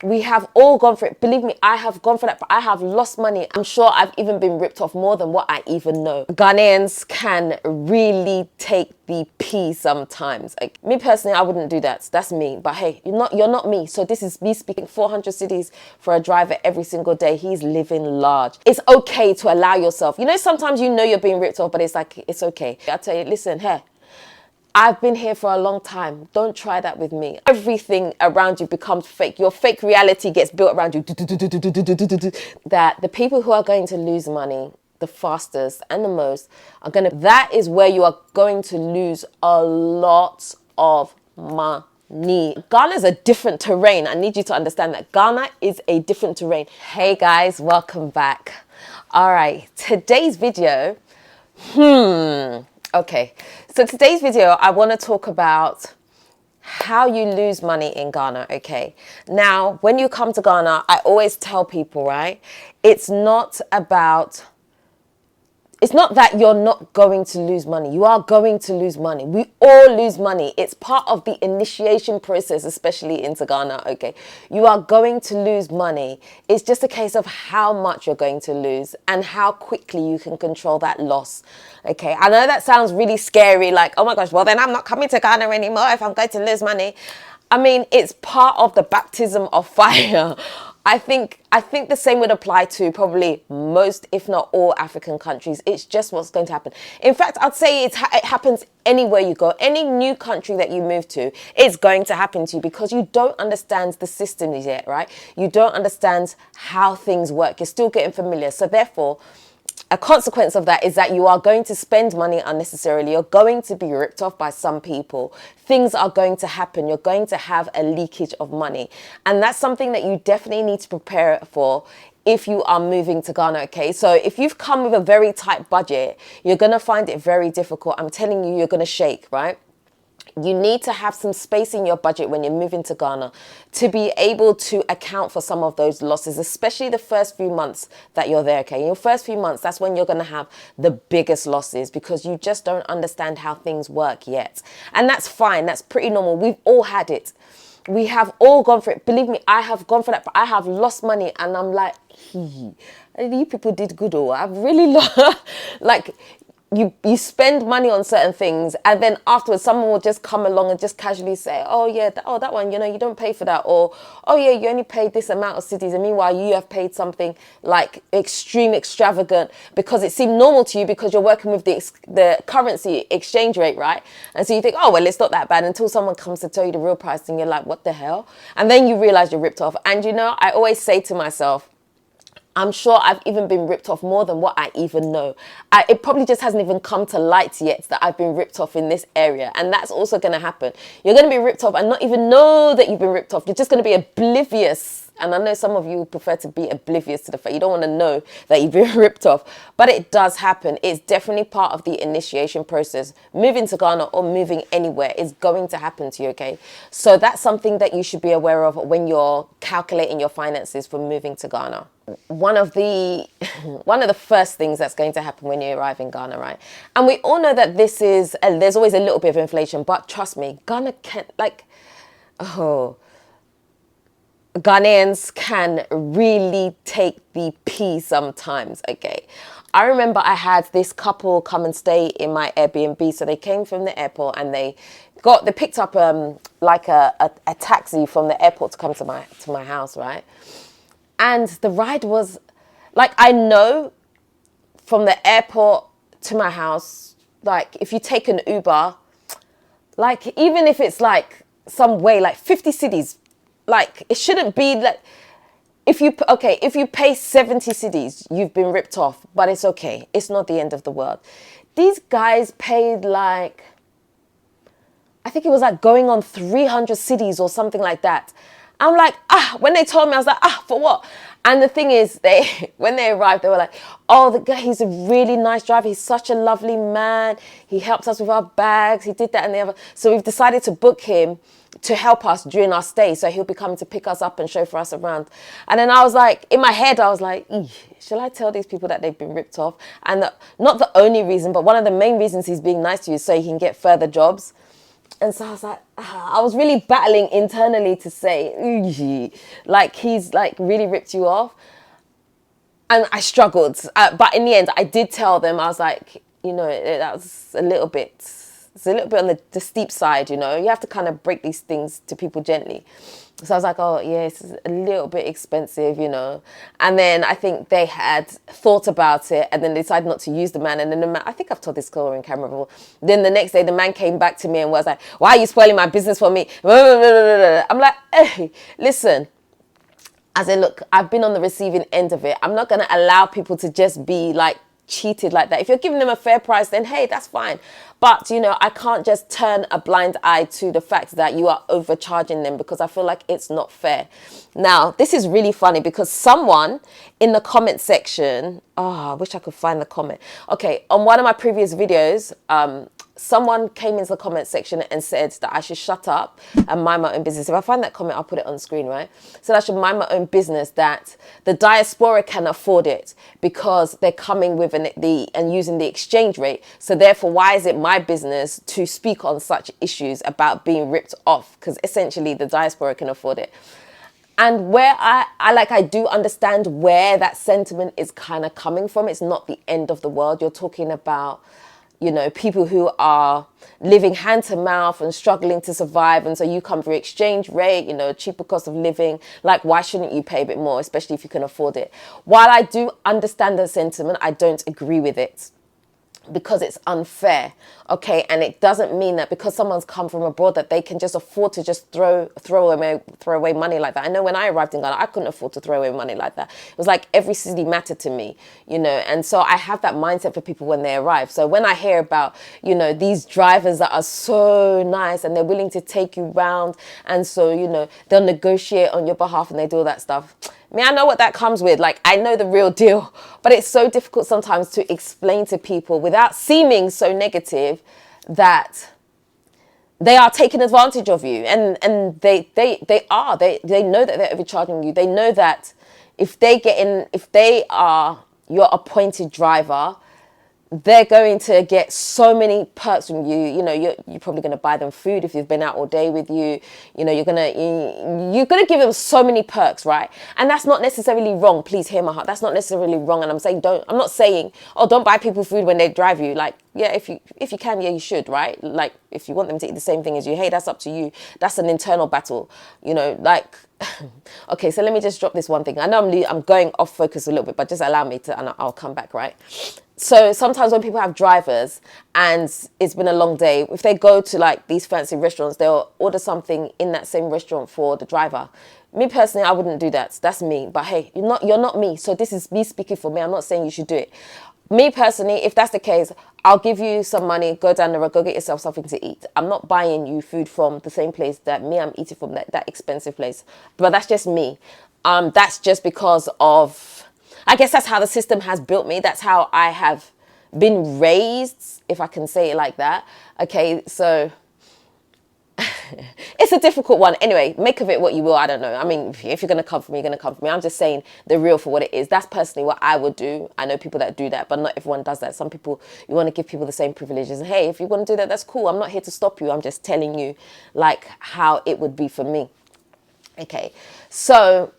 We have all gone for it. Believe me, I have gone for that. I have lost money. I'm sure I've even been ripped off more than what I even know. Ghanaians can really take the pee sometimes. Like me personally, I wouldn't do that. That's me. But hey, you're not me. So this is me speaking. 400 cities for a driver every single day. He's living large. It's okay to allow yourself. You know, sometimes you know you're being ripped off, but it's like, it's okay. I tell you, listen, hey, I've been here for a long time. Don't try that with me. Everything around you becomes fake. Your fake reality gets built around you. That the people who are going to lose money the fastest and the most are going to, that is where you are going to lose a lot of money. Ghana is a different terrain. I need you to understand that Ghana is a different terrain. Hey guys, welcome back. All right, today's video, okay, so today's video, I want to talk about how you lose money in Ghana, okay? Now, when you come to Ghana, I always tell people, right? It's not that you're not going to lose money. You are going to lose money. We all lose money. It's part of the initiation process, especially into Ghana, okay? You are going to lose money. It's just a case of how much you're going to lose and how quickly you can control that loss, okay? I know that sounds really scary, like, oh my gosh, well then I'm not coming to Ghana anymore if I'm going to lose money. I mean, it's part of the baptism of fire. I think the same would apply to probably most, if not all, African countries. It's just what's going to happen. In fact, I'd say it happens anywhere you go. Any new country that you move to, it's going to happen to you because you don't understand the systems yet, right? You don't understand how things work. You're still getting familiar. So therefore, a consequence of that is that you are going to spend money unnecessarily. You're going to be ripped off by some people. Things are going to happen. You're going to have a leakage of money. And that's something that you definitely need to prepare for if you are moving to Ghana, okay? So if you've come with a very tight budget, you're going to find it very difficult. I'm telling you, you're going to shake, right? You need to have some space in your budget when you're moving to Ghana to be able to account for some of those losses, especially the first few months that you're there, okay? In your first few months, that's when you're going to have the biggest losses because you just don't understand how things work yet. And that's fine. That's pretty normal. We've all had it. We have all gone for it. Believe me, I have gone for that. I have lost money and I'm like, you people did good. Oh, I've really lost. Like, you spend money on certain things and then afterwards someone will just come along and just casually say, oh yeah, that one, you know, you don't pay for that, or oh yeah, you only paid this amount of cities and meanwhile you have paid something like extravagant because it seemed normal to you because you're working with the currency exchange rate, right? And so you think, oh well, it's not that bad until someone comes to tell you the real price and you're like, what the hell? And then you realize you're ripped off. And you know, I always say to myself, I'm sure I've even been ripped off more than what I even know. It probably just hasn't even come to light yet that I've been ripped off in this area. And that's also going to happen. You're going to be ripped off and not even know that you've been ripped off. You're just going to be oblivious. And I know some of you prefer to be oblivious to the fact. You don't want to know that you've been ripped off. But it does happen. It's definitely part of the initiation process. Moving to Ghana or moving anywhere is going to happen to you, okay? So that's something that you should be aware of when you're calculating your finances for moving to Ghana. One of the first things that's going to happen when you arrive in Ghana, right? And we all know that this is, there's always a little bit of inflation, but trust me, Ghana can't, like, Ghanaians can really take the pee sometimes, okay? I remember I had this couple come and stay in my Airbnb. So they came from the airport and they picked up like a taxi from the airport to come to my house, right? And the ride was, like, I know from the airport to my house, like, if you take an Uber, like, even if it's, like, some way, like, 50 cities, like, it shouldn't be, like, if you pay 70 cities, you've been ripped off, but it's okay. It's not the end of the world. These guys paid, like, I think it was, like, going on 300 cities or something like that. I'm like, when they told me, I was like, for what? And the thing is, when they arrived, they were like, oh, the guy, he's a really nice driver. He's such a lovely man. He helps us with our bags. He did that and the other. So we've decided to book him to help us during our stay. So he'll be coming to pick us up and chauffeur us around. And then I was like, in my head, I was like, shall I tell these people that they've been ripped off? And not the only reason, but one of the main reasons he's being nice to you is so he can get further jobs. And so I was like, I was really battling internally to say, "Ooh," like he's like really ripped you off. And I struggled. But in the end, I did tell them, I was like, you know, that was a little bit, it's a little bit on the steep side, you know. You have to kind of break these things to people gently. So I was like, oh, yeah, it's a little bit expensive, you know. And then I think they had thought about it and then decided not to use the man. And then the man, I think I've told this story in camera before. Then the next day, the man came back to me and was like, why are you spoiling my business for me? I'm like, hey, listen. I said, look, I've been on the receiving end of it. I'm not going to allow people to just be like cheated like that. If you're giving them a fair price, then hey, that's fine. But, you know, I can't just turn a blind eye to the fact that you are overcharging them because I feel like it's not fair. Now, this is really funny because someone in the comment section, I wish I could find the comment. Okay, on one of my previous videos, someone came into the comment section and said that I should shut up and mind my own business. If I find that comment, I'll put it on the screen, right? So I should mind my own business, that the diaspora can afford it because they're coming with and using the exchange rate. So therefore, why is it my business to speak on such issues about being ripped off? Because essentially the diaspora can afford it. And where I do understand where that sentiment is kind of coming from. It's not the end of the world. You're talking about, you know, people who are living hand to mouth and struggling to survive. And so you come for exchange rate, you know, cheaper cost of living. Like, why shouldn't you pay a bit more, especially if you can afford it? While I do understand the sentiment, I don't agree with it because it's unfair, okay? And it doesn't mean that because someone's come from abroad that they can just afford to just throw away money like that. I know when I arrived in Ghana, I couldn't afford to throw away money like that. It was like every city mattered to me, you know? And so I have that mindset for people when they arrive. So when I hear about, you know, these drivers that are so nice and they're willing to take you round, and so, you know, they'll negotiate on your behalf and they do all that stuff. I know what that comes with. Like, I know the real deal, but it's so difficult sometimes to explain to people without seeming so negative that they are taking advantage of you. And they know that they're overcharging you. They know that if they are your appointed driver, they're going to get so many perks from you. You know, you're probably going to buy them food if they've been out all day with you. You know, you're going to give them so many perks, right? And that's not necessarily wrong. Please hear my heart. That's not necessarily wrong. And I'm not saying, oh, don't buy people food when they drive you. Like, yeah, if you can, yeah, you should, right? Like, if you want them to eat the same thing as you, hey, that's up to you. That's an internal battle, you know, like, okay, so let me just drop this one thing. I know I'm going off focus a little bit, but just allow me to, and I'll come back, right? So sometimes when people have drivers and it's been a long day, if they go to like these fancy restaurants, they'll order something in that same restaurant for the driver. Me personally, I wouldn't do that. That's me. But hey, you're not me. So this is me speaking for me. I'm not saying you should do it. Me personally, if that's the case, I'll give you some money, go down the road, go get yourself something to eat. I'm not buying you food from the same place that I'm eating from, that expensive place. But that's just me. That's just because of, I guess that's how the system has built me. That's how I have been raised, if I can say it like that. Okay, so it's a difficult one. Anyway, make of it what you will. I don't know. I mean, if you're going to come for me, you're going to come for me. I'm just saying the real for what it is. That's personally what I would do. I know people that do that, but not everyone does that. Some people, you want to give people the same privileges. And hey, if you want to do that, that's cool. I'm not here to stop you. I'm just telling you like how it would be for me. Okay, so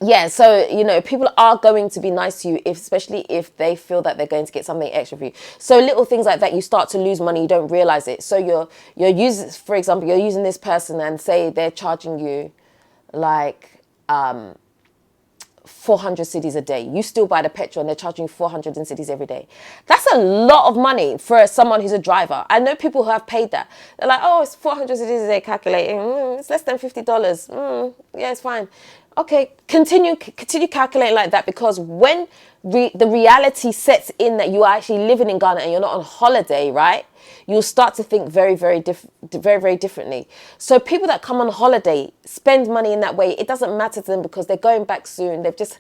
yeah, so, you know, people are going to be nice to you, especially if they feel that they're going to get something extra for you. So little things like that, you start to lose money, you don't realize it. So you're using, for example, you're using this person and say they're charging you like 400 cedis a day. You still buy the petrol and they're charging you 400 cedis every day. That's a lot of money for someone who's a driver. I know people who have paid that. They're like, oh, it's 400 cedis a day calculating. It's less than $50. Yeah, it's fine. Okay, continue calculating like that, because when the reality sets in that you are actually living in Ghana and you're not on holiday, right? You'll start to think very, very differently. So people that come on holiday spend money in that way. It doesn't matter to them because they're going back soon. They just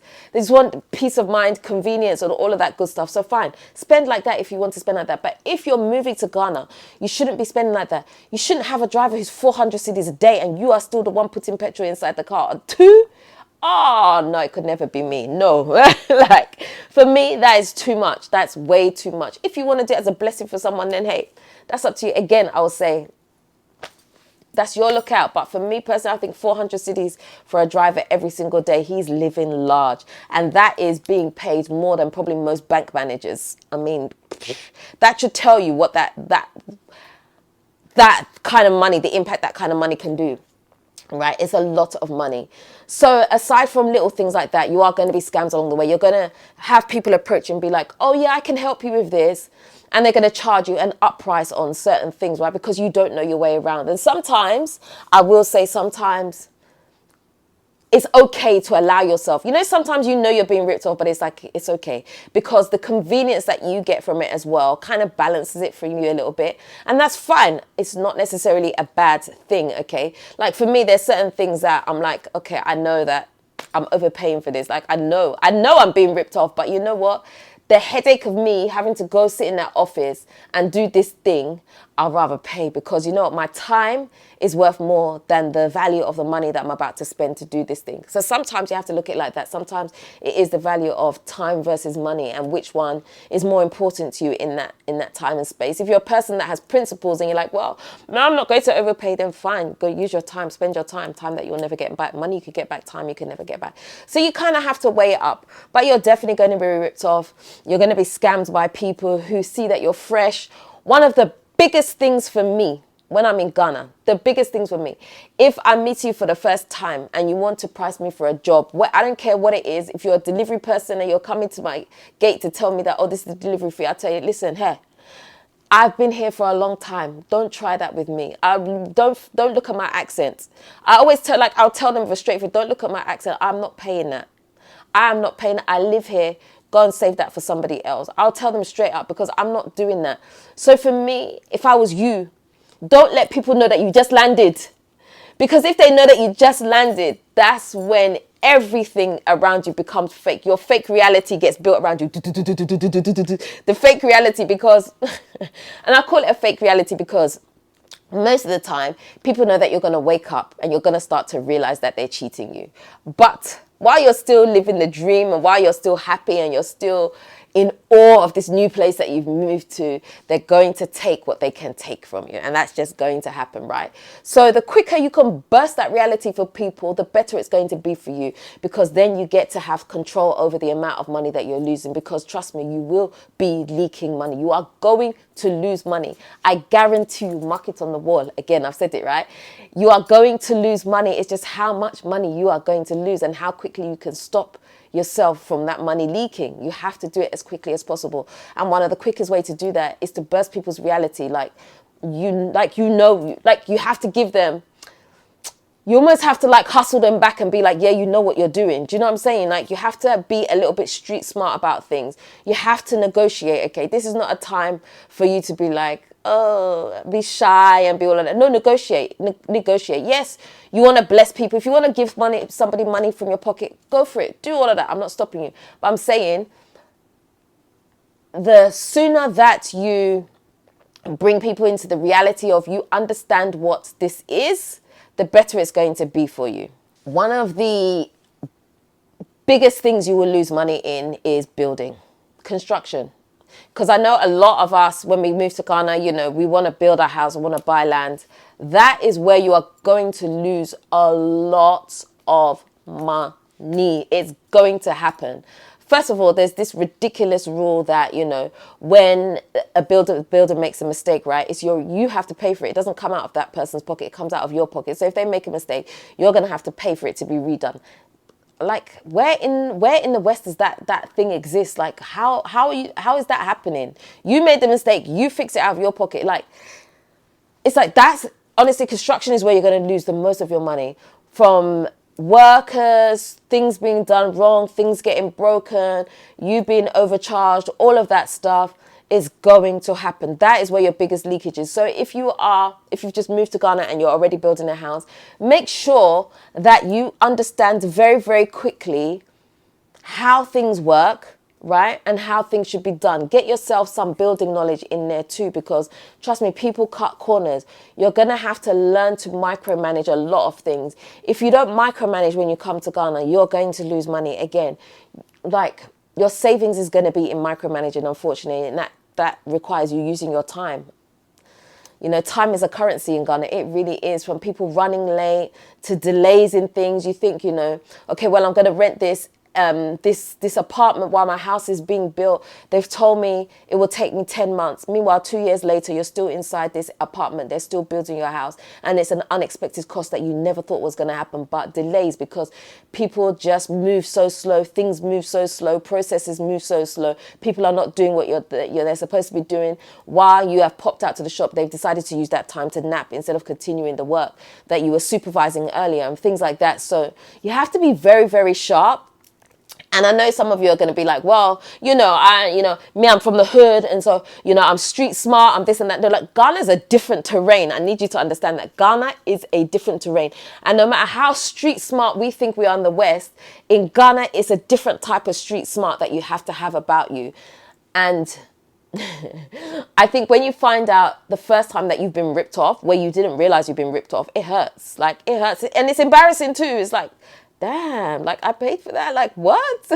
want peace of mind, convenience, and all of that good stuff. So fine, spend like that if you want to spend like that. But if you're moving to Ghana, you shouldn't be spending like that. You shouldn't have a driver who's 400 cedis a day and you are still the one putting petrol inside the car. Two? Oh, no, it could never be me. No. Like, for me, that is too much. That's way too much. If you want to do it as a blessing for someone, then hey, that's up to you. Again, I will say, That's your lookout. But for me personally, I think 400 cities for a driver every single day. He's living large. And that is being paid more than probably most bank managers. I mean, that should tell you what that kind of money, the impact that kind of money can do. Right? It's a lot of money. So aside from little things like that, you are going to be scams along the way. You're going to have people approach and be like, oh yeah, I can help you with this. And they're going to charge you an up price on certain things, right? Because you don't know your way around. And sometimes, I will say sometimes, it's okay to allow yourself, sometimes you're being ripped off, but it's like, it's okay, because the convenience that you get from it as well kind of balances it for you a little bit. And that's fine. It's not necessarily a bad thing, okay? Like for me, there's certain things that I'm like, okay, I know that I'm overpaying for this. Like, I know I'm being ripped off, but you know what? The headache of me having to go sit in that office and do this thing, I'd rather pay, because you know what? My time is worth more than the value of the money that I'm about to spend to do this thing. So sometimes you have to look at it like that. Sometimes it is the value of time versus money, and which one is more important to you in that time and space. If you're a person that has principles and you're like, well, no, I'm not going to overpay, then fine. Go use your time, spend your time that you'll never get back. Money you could get back, time you can never get back. So you kind of have to weigh it up. But you're definitely going to be ripped off. You're going to be scammed by people who see that you're fresh. One of the biggest things for me when I'm in Ghana, the biggest things for me, if I meet you for the first time and you want to price me for a job, I don't care what it is. If you're a delivery person and you're coming to my gate to tell me that, oh, this is the delivery fee, I'll tell you, listen, hey, I've been here for a long time. Don't try that with me. Don't look at my accent. I'll tell them for straight, don't look at my accent. I'm not paying that. I am not paying that. I live here. Go and save that for somebody else. I'll tell them straight up, because I'm not doing that. So for me, if I was you, don't let people know that you just landed. Because if they know that you just landed, that's when everything around you becomes fake. Your fake reality gets built around you. The fake reality, because, and I call it a fake reality because most of the time, people know that you're going to wake up and you're going to start to realize that they're cheating you. But while you're still living the dream, and while you're still happy and you're still in awe of this new place that you've moved to, they're going to take what they can take from you. And that's just going to happen, right? So the quicker you can burst that reality for people, the better it's going to be for you, because then you get to have control over the amount of money that you're losing. Because trust me, you will be leaking money. You are going to lose money. I guarantee you, mark it on the wall. Again, I've said it, right? You are going to lose money. It's just how much money you are going to lose and how quickly you can stop yourself from that money leaking. You have to do it as quickly as possible. And one of the quickest way to do that is to burst people's reality. You have to give them, you almost have to hustle them back and be like, yeah, you know what you're doing. Do you know what I'm saying? You have to be a little bit street smart about things. You have to negotiate. Okay, this is not a time for you to be like, oh, be shy and be all of that. No, negotiate. Negotiate. Yes, you want to bless people. If you want to give somebody money from your pocket, go for it. Do all of that. I'm not stopping you. But I'm saying, the sooner that you bring people into the reality of you understand what this is, the better it's going to be for you. One of the biggest things you will lose money in is building, construction. Because I know a lot of us, when we move to Ghana, we want to build our house, we want to buy land. That is where you are going to lose a lot of money. It's going to happen. First of all, there's this ridiculous rule that, when a builder makes a mistake, right, you have to pay for it. It doesn't come out of that person's pocket. It comes out of your pocket. So if they make a mistake, you're going to have to pay for it to be redone. Where in the West does that thing exist? How is that happening? You made the mistake, you fix it out of your pocket. That's honestly, construction is where you're going to lose the most of your money, from workers, things being done wrong, things getting broken, you being overcharged. All of that stuff is going to happen. That is where your biggest leakage is. So if you've just moved to Ghana and you're already building a house, make sure that you understand very, very quickly how things work, right? And how things should be done. Get yourself some building knowledge in there too, because trust me, people cut corners. You're going to have to learn to micromanage a lot of things. If you don't micromanage when you come to Ghana, you're going to lose money again. Your savings is going to be in micromanaging, unfortunately, and that requires you using your time. You know, time is a currency in Ghana. It really is. From people running late to delays in things. You think, you know, okay, well, I'm going to rent this this apartment while my house is being built. They've told me it will take me 10 months. Meanwhile, 2 years later, you're still inside this apartment. They're still building your house. And it's an unexpected cost that you never thought was going to happen, but delays because people just move so slow. Things move so slow. Processes move so slow. People are not doing what they're supposed to be doing. While you have popped out to the shop, they've decided to use that time to nap instead of continuing the work that you were supervising earlier and things like that. So you have to be very, very sharp. And I know some of you are going to be like, well, you know, I'm from the hood. And so, you know, I'm street smart. I'm this and that. They're like, Ghana is a different terrain. I need you to understand that Ghana is a different terrain. And no matter how street smart we think we are in the West, in Ghana, it's a different type of street smart that you have to have about you. And I think when you find out the first time that you've been ripped off, where you didn't realize you've been ripped off, it hurts. Like, it hurts. And it's embarrassing too. It's like, damn, like I paid for that, like what?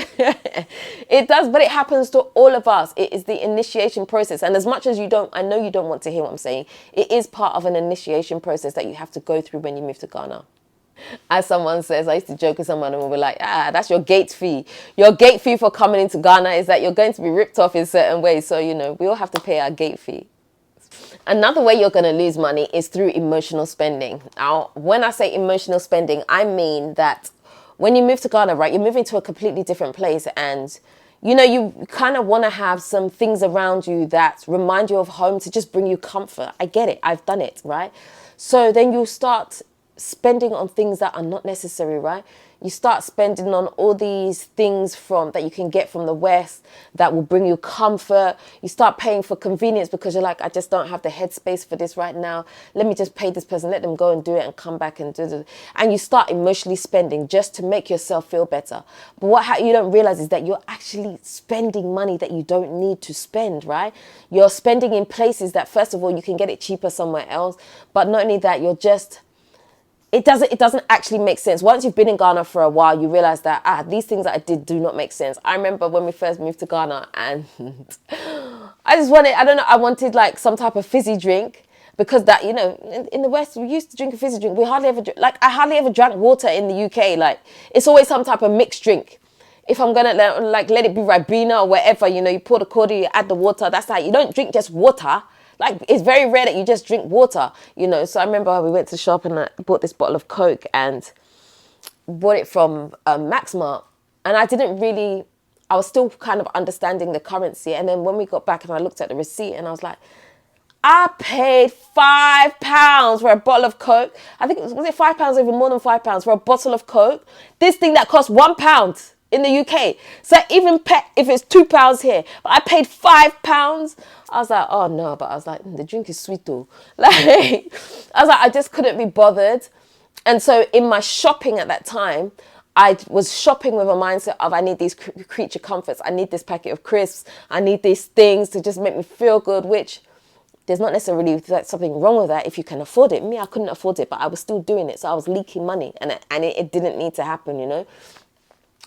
It does, but it happens to all of us. It is the initiation process. And as much as I know you don't want to hear what I'm saying, it is part of an initiation process that you have to go through when you move to Ghana. As someone says, I used to joke with someone and we were like, that's your gate fee. Your gate fee for coming into Ghana is that you're going to be ripped off in certain ways. So, you know, we all have to pay our gate fee. Another way you're going to lose money is through emotional spending. Now, when I say emotional spending, I mean that when you move to Ghana, right, you're moving to a completely different place and, you know, you kind of want to have some things around you that remind you of home to just bring you comfort. I get it. I've done it, right? So then you start spending on things that are not necessary, right? You start spending on all these things that you can get from the West that will bring you comfort. You start paying for convenience because you're like, I just don't have the headspace for this right now. Let me just pay this person, let them go and do it and come back and do it. And you start emotionally spending just to make yourself feel better. But what you don't realize is that you're actually spending money that you don't need to spend, right? You're spending in places that, first of all, you can get it cheaper somewhere else. But not only that, it doesn't actually make sense. Once you've been in Ghana for a while, you realize that, these things that I did do not make sense. I remember when we first moved to Ghana and I wanted like some type of fizzy drink because that, you know, in the West, we used to drink a fizzy drink. I hardly ever drank water in the UK. Like, it's always some type of mixed drink. If I'm going to let it be Ribena or whatever, you know, you pour the cordial, you add the water. That's how you don't drink just water. Like, it's very rare that you just drink water, you know. So I remember we went to the shop and I bought this bottle of Coke and bought it from Maxmart. And I was still kind of understanding the currency. And then when we got back and I looked at the receipt and I was like, I paid £5 for a bottle of Coke. I think was it £5, even more than £5 for a bottle of Coke? This thing that cost £1 in the UK. So even if it's £2 here, but I paid £5. I was like, oh no, but I was like, the drink is sweet though. Like, I was like, I just couldn't be bothered. And so in my shopping at that time, I was shopping with a mindset of, I need these creature comforts. I need this packet of crisps. I need these things to just make me feel good, which there's not necessarily something wrong with that if you can afford it. Me, I couldn't afford it, but I was still doing it. So I was leaking money and it didn't need to happen, you know.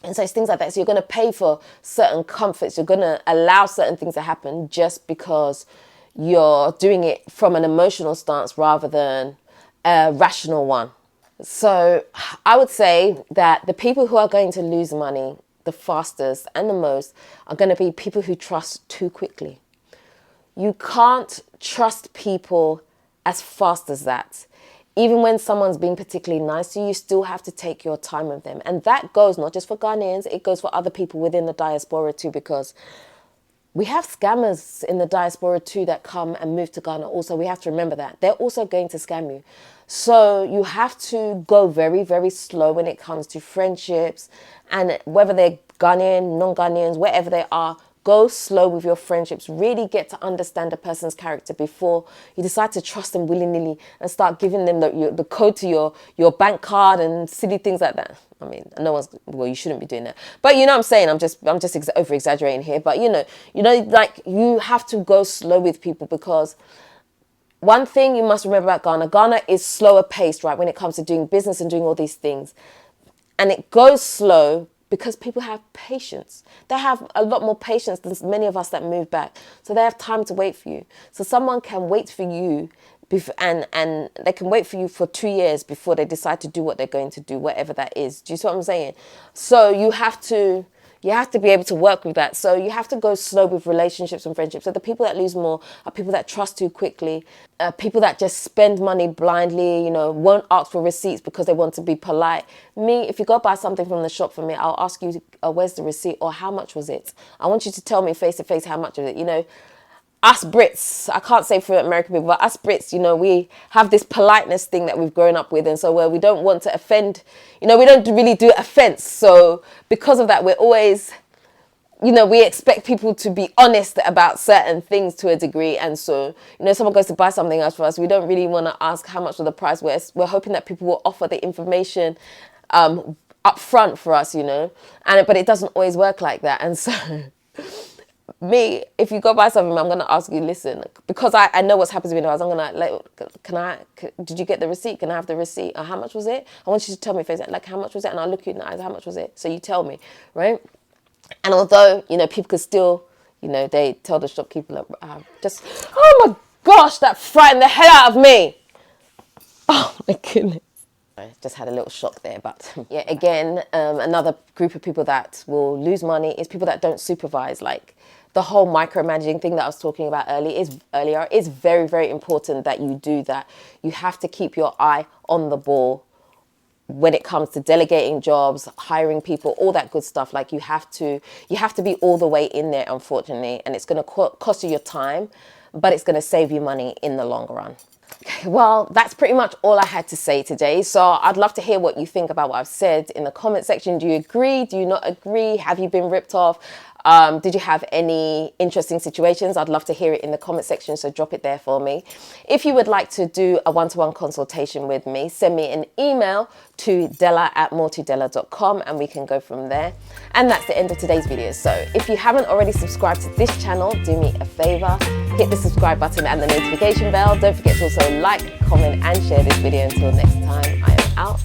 And so it's things like that. So you're going to pay for certain comforts. You're going to allow certain things to happen just because you're doing it from an emotional stance rather than a rational one. So I would say that the people who are going to lose money the fastest and the most are going to be people who trust too quickly. You can't trust people as fast as that. Even when someone's being particularly nice to you, you still have to take your time with them. And that goes not just for Ghanaians, it goes for other people within the diaspora too, because we have scammers in the diaspora too that come and move to Ghana. Also, we have to remember that. They're also going to scam you. So you have to go very, very slow when it comes to friendships. And whether they're Ghanaian, non-Ghanaians, wherever they are, go slow with your friendships. Really get to understand a person's character before you decide to trust them willy-nilly and start giving them the code to your bank card and silly things like that. I mean, you shouldn't be doing that. But you know what I'm saying? I'm just over-exaggerating here. But you know, like, you have to go slow with people, because one thing you must remember about Ghana is slower paced, right? When it comes to doing business and doing all these things. And it goes slow because people have patience. They have a lot more patience than many of us that move back. So they have time to wait for you. So someone can wait for you and they can wait for you for 2 years before they decide to do what they're going to do, whatever that is. Do you see what I'm saying? So you have to be able to work with that. So you have to go slow with relationships and friendships. So the people that lose more are people that trust too quickly, people that just spend money blindly, you know, won't ask for receipts because they want to be polite. Me, if you go buy something from the shop for me, I'll ask you, where's the receipt, or how much was it? I want you to tell me face to face how much of it, you know. Us Brits, I can't say for American people, but us Brits, you know, we have this politeness thing that we've grown up with. And so where we don't want to offend, you know, we don't really do offense. So because of that, we're always, you know, we expect people to be honest about certain things to a degree. And so, you know, someone goes to buy something else for us, we don't really want to ask how much of the price. We're hoping that people will offer the information up front for us, you know, but it doesn't always work like that. And so... me, if you go buy something, I'm going to ask you, listen, because I know what's happened to me now. I'm going to, did you get the receipt? Can I have the receipt? Or how much was it? I want you to tell me, like, how much was it? And I'll look you in the eyes, how much was it? So you tell me, right? And although, you know, people could still, you know, they tell the shopkeeper, oh my gosh, that frightened the hell out of me. Oh my goodness. I just had a little shock there, but yeah, again, another group of people that will lose money is people that don't supervise. Like the whole micromanaging thing that I was talking about earlier is very, very important that you do that. You have to keep your eye on the ball when it comes to delegating jobs, hiring people, all that good stuff. Like you have to be all the way in there, unfortunately, and it's going to cost you your time, but it's going to save you money in the long run. Okay, well, that's pretty much all I had to say today. So I'd love to hear what you think about what I've said in the comment section. Do you agree? Do you not agree? Have you been ripped off? Did you have any interesting situations? I'd love to hear it in the comment section, so drop it there for me. If you would like to do a one-to-one consultation with me, send me an email to dela@moretodela.com and we can go from there. And that's the end of today's video. So if you haven't already subscribed to this channel, do me a favor, hit the subscribe button and the notification bell. Don't forget to also like, comment and share this video. Until next time, I am out.